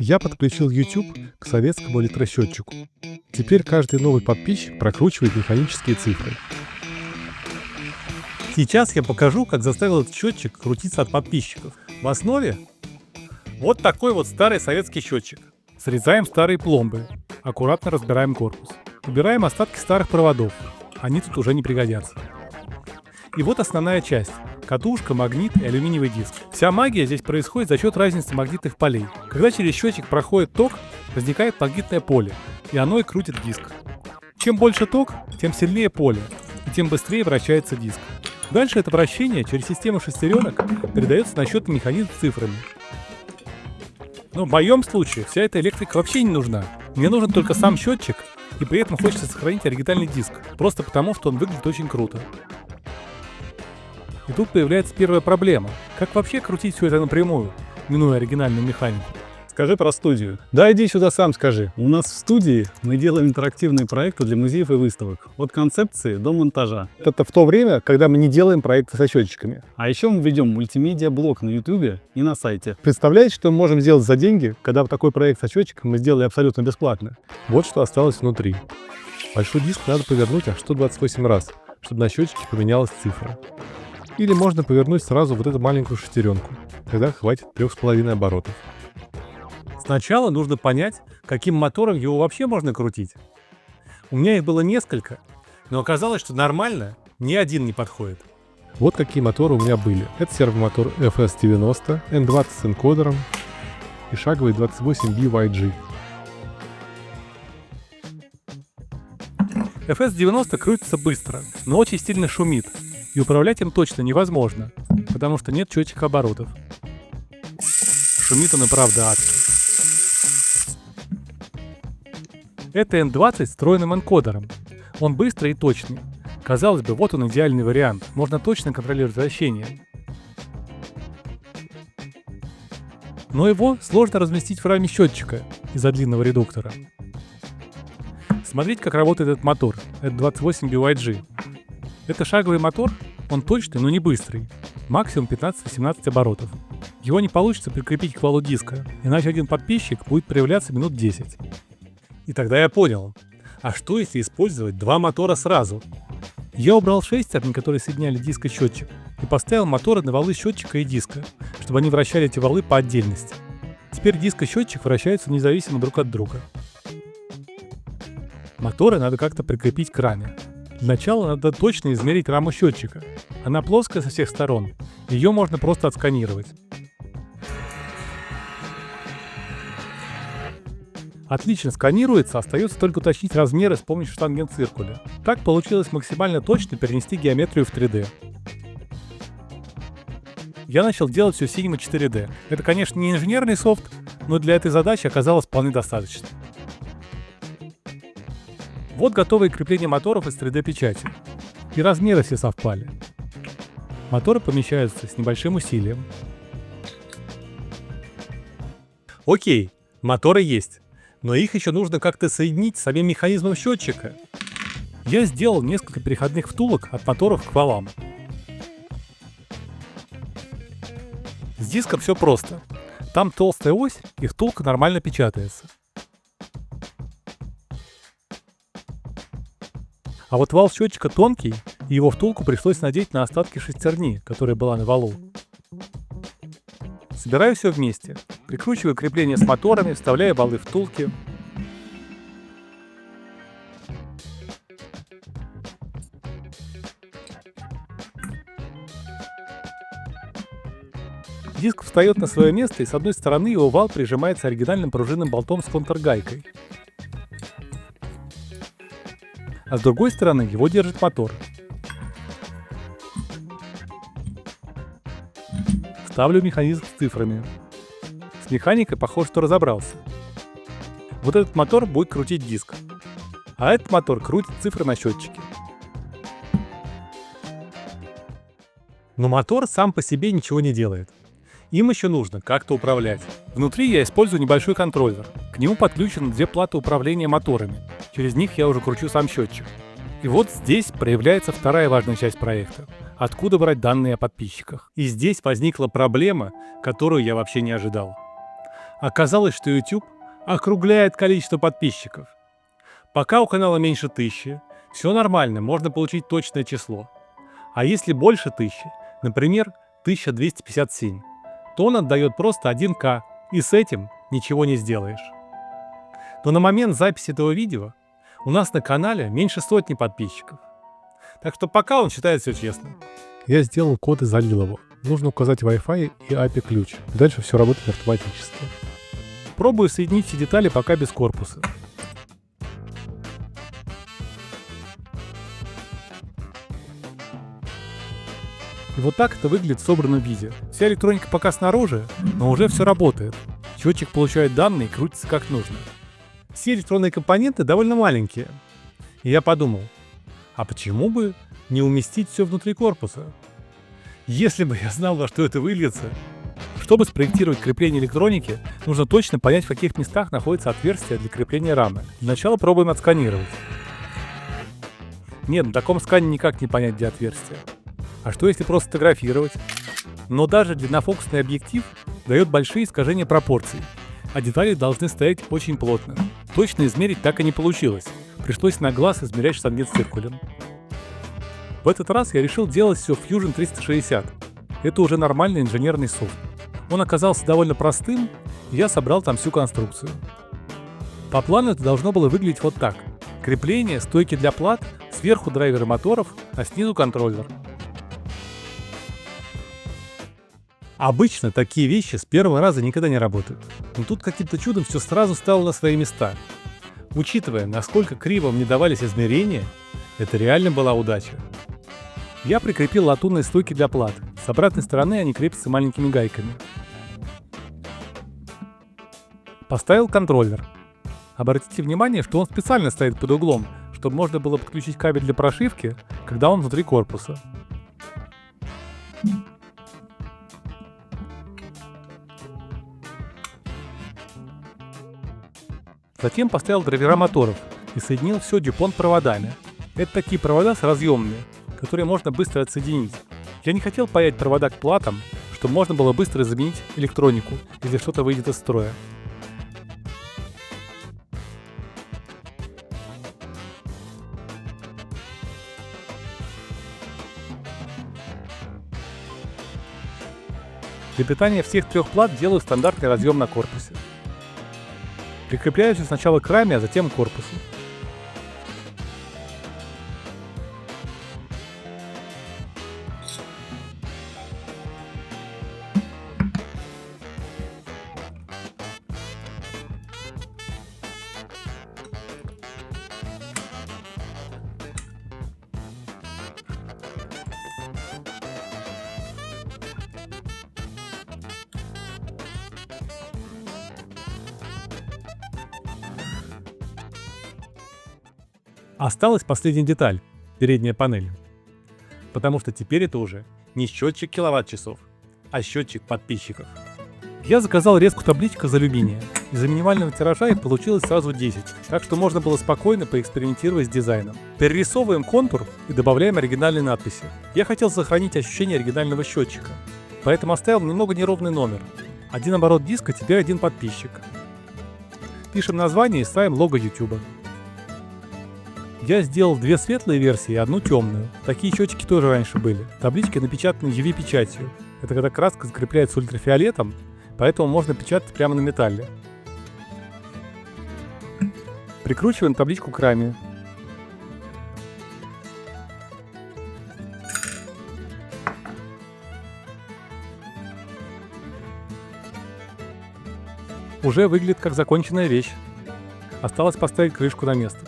Я подключил YouTube к советскому электросчетчику. Теперь каждый новый подписчик прокручивает механические цифры. Сейчас я покажу, как заставил этот счетчик крутиться от подписчиков. В основе вот такой вот старый советский счетчик. Срезаем старые пломбы, аккуратно разбираем корпус. Убираем остатки старых проводов, они тут уже не пригодятся. И вот основная часть. Катушка, магнит и алюминиевый диск. Вся магия здесь происходит за счет разницы магнитных полей. Когда через счетчик проходит ток, возникает магнитное поле, и оно и крутит диск. Чем больше ток, тем сильнее поле, и тем быстрее вращается диск. Дальше это вращение через систему шестеренок передается на счетный механизм с цифрами. Но в моем случае вся эта электрика вообще не нужна. Мне нужен только сам счетчик, и при этом хочется сохранить оригинальный диск, просто потому, что он выглядит очень круто. И тут появляется первая проблема. Как вообще крутить все это напрямую, минуя оригинальную механику? Скажи про студию. Да, иди сюда сам скажи. У нас в студии мы делаем интерактивные проекты для музеев и выставок. От концепции до монтажа. Это в то время, когда мы не делаем проекты со счетчиками. А еще мы ведем мультимедиа-блог на YouTube и на сайте. Представляете, что мы можем сделать за деньги, когда такой проект со счетчиком мы сделали абсолютно бесплатно? Вот что осталось внутри. Большой диск надо повернуть аж 128 раз, чтобы на счетчике поменялась цифра. Или можно повернуть сразу вот эту маленькую шестеренку. Тогда хватит 3,5 оборотов. Сначала нужно понять, каким мотором его вообще можно крутить. У меня их было несколько, но оказалось, что нормально ни один не подходит. Вот какие моторы у меня были. Это сервомотор FS90, N20 с энкодером и шаговый 28BYG. FS90 крутится быстро, но очень сильно шумит, и управлять им точно невозможно, потому что нет счетчика оборотов. Шумит он и правда адски. Это N20 с встроенным энкодером. Он быстрый и точный. Казалось бы, вот он идеальный вариант. Можно точно контролировать вращение. Но его сложно разместить в раме счетчика из-за длинного редуктора. Смотрите, как работает этот мотор. Это 28BYG. Это шаговый мотор. Он точный, но не быстрый. Максимум 15-18 оборотов. Его не получится прикрепить к валу диска, иначе один подписчик будет проявляться минут 10. И тогда я понял, а что если использовать два мотора сразу? Я убрал шестерни, которые соединяли диск и счетчик, и поставил моторы на валы счетчика и диска, чтобы они вращали эти валы по отдельности. Теперь диск и счетчик вращаются независимо друг от друга. Моторы надо как-то прикрепить к раме. Для начала надо точно измерить раму счетчика. Она плоская со всех сторон, ее можно просто отсканировать. Отлично сканируется, остается только уточнить размеры с помощью штангенциркуля. Так получилось максимально точно перенести геометрию в 3D. Я начал делать все Cinema 4D. Это, конечно, не инженерный софт, но для этой задачи оказалось вполне достаточно. Вот готовые крепления моторов из 3D-печати. И размеры все совпали. Моторы помещаются с небольшим усилием. Окей, моторы есть. Но их еще нужно как-то соединить с самим механизмом счетчика. Я сделал несколько переходных втулок от моторов к валам. С диском все просто. Там толстая ось, и втулка нормально печатается. А вот вал счетчика тонкий, и его втулку пришлось надеть на остатки шестерни, которая была на валу. Собираю все вместе. Прикручиваю крепление с моторами, вставляю валы в втулки. Диск встает на свое место, и с одной стороны его вал прижимается оригинальным пружинным болтом с контргайкой. А с другой стороны его держит мотор. Ставлю механизм с цифрами. С механикой похоже, что разобрался. Вот этот мотор будет крутить диск, а этот мотор крутит цифры на счетчике. Но мотор сам по себе ничего не делает. Им еще нужно как-то управлять. Внутри я использую небольшой контроллер. К нему подключены две платы управления моторами. Через них я уже кручу сам счетчик. И вот здесь проявляется вторая важная часть проекта. Откуда брать данные о подписчиках. И здесь возникла проблема, которую я вообще не ожидал. Оказалось, что YouTube округляет количество подписчиков. Пока у канала меньше 1000, все нормально, можно получить точное число. А если больше 1000, например, 1257, то он отдает просто 1К, и с этим ничего не сделаешь. Но на момент записи этого видео у нас на канале меньше 100 подписчиков. Так что пока он считает все честным. Я сделал код и залил его. Нужно указать Wi-Fi и API-ключ. Дальше все работает автоматически. Пробую соединить все детали пока без корпуса. И вот так это выглядит в собранном виде. Вся электроника пока снаружи, но уже все работает. Счетчик получает данные и крутится как нужно. Все электронные компоненты довольно маленькие. И я подумал, а почему бы не уместить все внутри корпуса? Если бы я знал, во что это выльется. Чтобы спроектировать крепление электроники, нужно точно понять, в каких местах находится отверстие для крепления рамы. Для начала пробуем отсканировать. Нет, на таком скане никак не понять, где отверстие. А что если просто фотографировать? Но даже длиннофокусный объектив дает большие искажения пропорций, а детали должны стоять очень плотно. Точно измерить так и не получилось. Пришлось на глаз измерять штангенциркулем. В этот раз я решил делать все в Fusion 360. Это уже нормальный инженерный софт. Он оказался довольно простым, и я собрал там всю конструкцию. По плану это должно было выглядеть вот так. Крепление, стойки для плат, сверху драйверы моторов, а снизу контроллер. Обычно такие вещи с первого раза никогда не работают. Но тут каким-то чудом все сразу стало на свои места. Учитывая, насколько криво мне давались измерения, это реально была удача. Я прикрепил латунные стойки для плат. С обратной стороны они крепятся маленькими гайками. Поставил контроллер. Обратите внимание, что он специально стоит под углом, чтобы можно было подключить кабель для прошивки, когда он внутри корпуса. Затем поставил драйвера моторов и соединил все DuPont проводами. Это такие провода с разъемными, которые можно быстро отсоединить. Я не хотел паять провода к платам, чтобы можно было быстро заменить электронику, если что-то выйдет из строя. Для питания всех 3 плат делаю стандартный разъем на корпусе. Прикрепляю все сначала к раме, а затем к корпусу. Осталась последняя деталь – передняя панель. Потому что теперь это уже не счетчик киловатт-часов, а счетчик подписчиков. Я заказал резку табличек из алюминия. Из-за минимального тиража их получилось сразу 10, так что можно было спокойно поэкспериментировать с дизайном. Перерисовываем контур и добавляем оригинальные надписи. Я хотел сохранить ощущение оригинального счетчика, поэтому оставил немного неровный номер. 1 оборот диска, теперь 1 подписчик. Пишем название и ставим лого YouTube. Я сделал 2 светлые версии и 1 темную. Такие счетчики тоже раньше были. Таблички напечатаны UV-печатью. Это когда краска закрепляется ультрафиолетом, поэтому можно печатать прямо на металле. Прикручиваем табличку к раме. Уже выглядит как законченная вещь. Осталось поставить крышку на место.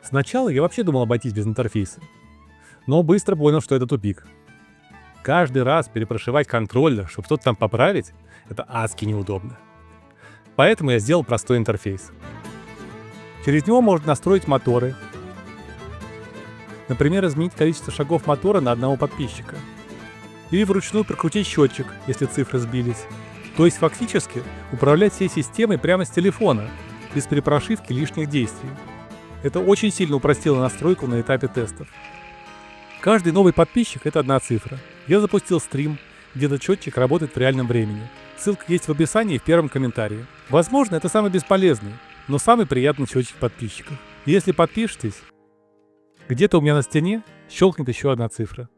Сначала я вообще думал обойтись без интерфейса, но быстро понял, что это тупик. Каждый раз перепрошивать контроллер, чтобы что-то там поправить, это адски неудобно. Поэтому я сделал простой интерфейс. Через него можно настроить моторы. Например, изменить количество шагов мотора на одного подписчика. Или вручную прокрутить счетчик, если цифры сбились. То есть фактически управлять всей системой прямо с телефона, без перепрошивки лишних действий. Это очень сильно упростило настройку на этапе тестов. Каждый новый подписчик – это одна цифра. Я запустил стрим, где этот счетчик работает в реальном времени. Ссылка есть в описании и в первом комментарии. Возможно, это самый бесполезный, но самый приятный счетчик подписчиков. Если подпишетесь, где-то у меня на стене щелкнет еще одна цифра.